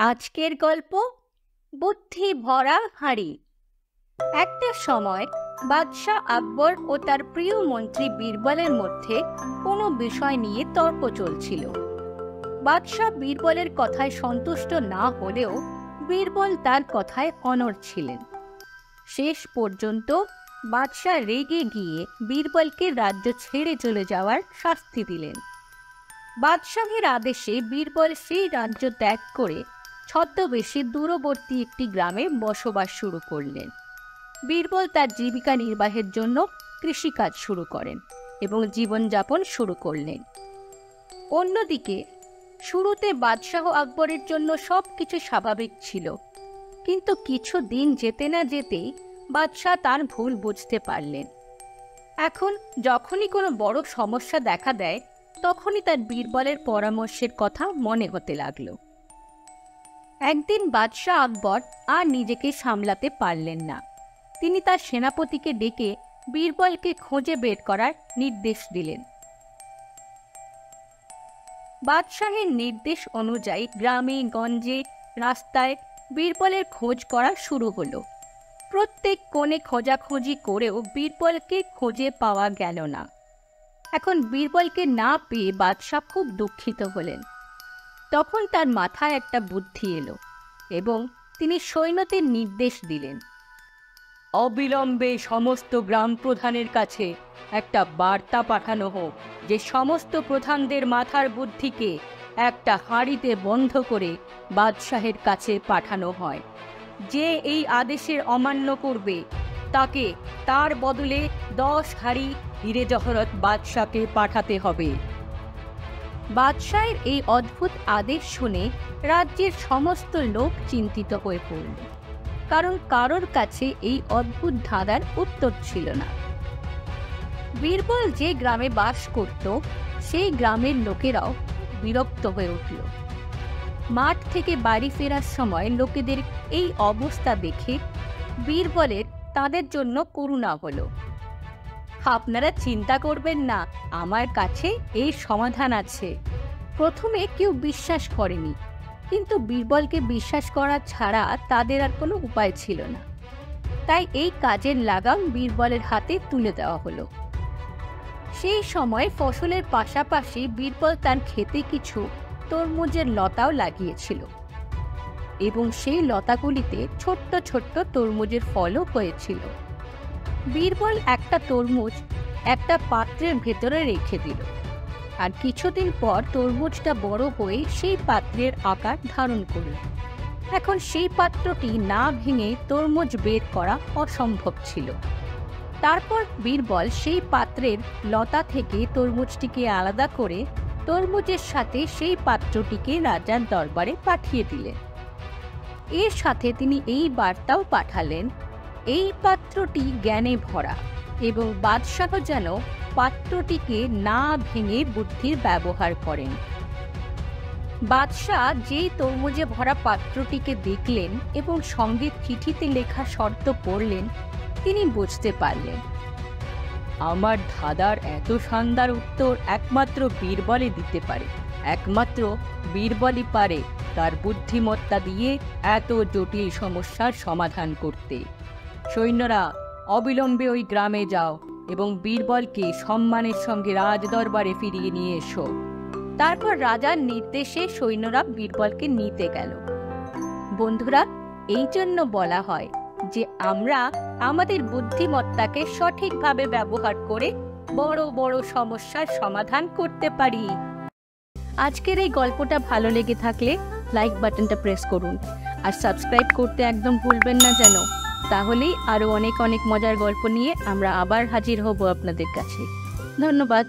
আজকের গল্প বুদ্ধি ভরা হাঁড়ি। একটা সময় বাদশাহ আকবর ও তার প্রিয় মন্ত্রী বীরবলের মধ্যে কোনো বিষয় নিয়ে তর্ক চলছিল। বাদশাহ বীরবলের কথায় সন্তুষ্ট না হলেও বীরবল তার কথায় অনড় ছিলেন। শেষ পর্যন্ত বাদশাহ রেগে গিয়ে বীরবলকে রাজ্য ছেড়ে চলে যাওয়ার শাস্তি দিলেন। বাদশাহের আদেশে বীরবল সেই রাজ্য ত্যাগ করে ছদ্মবেশে দূরবর্তী একটি গ্রামে বসবাস শুরু করলেন। বীরবল তার জীবিকা নির্বাহের জন্য কৃষিকাজ শুরু করেন এবং জীবনযাপন শুরু করলেন। অন্যদিকে শুরুতে বাদশাহ আকবরের জন্য সবকিছু স্বাভাবিক ছিল, কিন্তু কিছু দিন যেতে না যেতেই বাদশাহ তার ভুল বুঝতে পারলেন। এখন যখনই কোনো বড় সমস্যা দেখা দেয় তখনই তার বীরবলের পরামর্শের কথা মনে হতে লাগলো। একদিন বাদশাহ আকবর আর নিজেকে সামলাতে পারলেন না। তিনি তার সেনাপতিকে ডেকে বীরবলকে খুঁজে বের করার নির্দেশ দিলেন। বাদশাহের নির্দেশ অনুযায়ী গ্রামে গঞ্জে রাস্তায় বীরবলের খোঁজ করা শুরু হলো। প্রত্যেক কোণে খোঁজাখুঁজি করেও বীরবলকে খুঁজে পাওয়া গেল না। এখন বীরবলকে না পেয়ে বাদশাহ খুব দুঃখিত হলেন। তখন তার মাথায় একটা বুদ্ধি এলো এবং তিনি সৈন্যদের নির্দেশ দিলেন, অবিলম্বে সমস্ত গ্রাম প্রধানের কাছে একটা বার্তা পাঠানো হোক যে সমস্ত প্রধানদের মাথার বুদ্ধিকে একটা হাঁড়িতে বন্ধ করে বাদশাহের কাছে পাঠানো হয়। যে এই আদেশের অমান্য করবে তাকে তার বদলে 10 হাঁড়ি হীরে জহরত বাদশাহকে পাঠাতে হবে। বাদশাহের এই অদ্ভুত আদেশ শুনে রাজ্যের সমস্ত লোক চিন্তিত হয়ে পড়ল, কারণ কারোর কাছে এই অদ্ভুত ধাঁধার উত্তর ছিল না। বীরবল যে গ্রামে বাস করত সেই গ্রামের লোকেরাও বিরক্ত হয়ে উঠল। মাঠ থেকে বাড়ি ফেরার সময় লোকেদের এই অবস্থা দেখে বীরবলের তাদের জন্য করুণা হলো। আপনারা চিন্তা করবেন না, আমার কাছে এই সমাধান আছে। প্রথমে কেউ বিশ্বাস করেনি, কিন্তু বীরবলকে বিশ্বাস করা ছাড়া তাদের আর কোনো উপায় ছিল না। তাই এই কাজের লাগাম বীরবলের হাতে তুলে দেওয়া হলো। সেই সময় ফসলের পাশাপাশি বীরবল তার ক্ষেতে কিছু তরমুজের লতাও লাগিয়েছিল এবং সেই লতাগুলিতে ছোট্ট ছোট্ট তরমুজের ফলও হয়েছিল। বীরবল একটা তরমুজ একটা পাত্রের ভেতরে রেখে দিল, আর কিছুদিন পর তরমুজটা বড় হয়ে সেই পাত্রের আকার ধারণ করল। এখন সেই পাত্রটি না ভেঙে তরমুজ বের করা অসম্ভব ছিল। তারপর বীরবল সেই পাত্রের লতা থেকে তরমুজটিকে আলাদা করে তরমুজের সাথে সেই পাত্রটিকে রাজার দরবারে পাঠিয়ে দিলেন। এর সাথে তিনি এই বার্তাও পাঠালেন, এই পাত্রটি জ্ঞানে ভরা এবং বাদশাহ যেন পাত্রটিকে না ভেঙে বুদ্ধির ব্যবহার করেন। বাদশাহ যেই তরমুজে ভরা পাত্রটিকে দেখলেন এবং সঙ্গে চিঠিতে লেখা শর্ত পড়লেন, তিনি বুঝতে পারলেন আমার ধাঁধার এত শানদার উত্তর একমাত্র বীরবলই দিতে পারে। একমাত্র বীরবলই পারে তার বুদ্ধিমত্তা দিয়ে এত জটিল সমস্যার সমাধান করতে। সৈন্যরা অবিলম্বে ওই গ্রামে যাও এবং বীরবলকে সম্মানের সঙ্গে রাজদরবারে ফিরিয়ে নিয়ে এসো। তারপর রাজার নির্দেশে সৈন্যরা বীরবলকে নিতে গেল। বন্ধুরা, এই জন্য বলা হয় যে আমরা আমাদের বুদ্ধিমত্তাকে সঠিকভাবে ব্যবহার করে বড় বড় সমস্যার সমাধান করতে পারি। আজকের এই গল্পটা ভালো লেগে থাকলে লাইক বাটনটা প্রেস করুন আর সাবস্ক্রাইব করতে একদম ভুলবেন না যেন। তাহলেই আরো অনেক অনেক মজার গল্প নিয়ে আমরা আবার হাজির হব আপনাদের কাছে। ধন্যবাদ।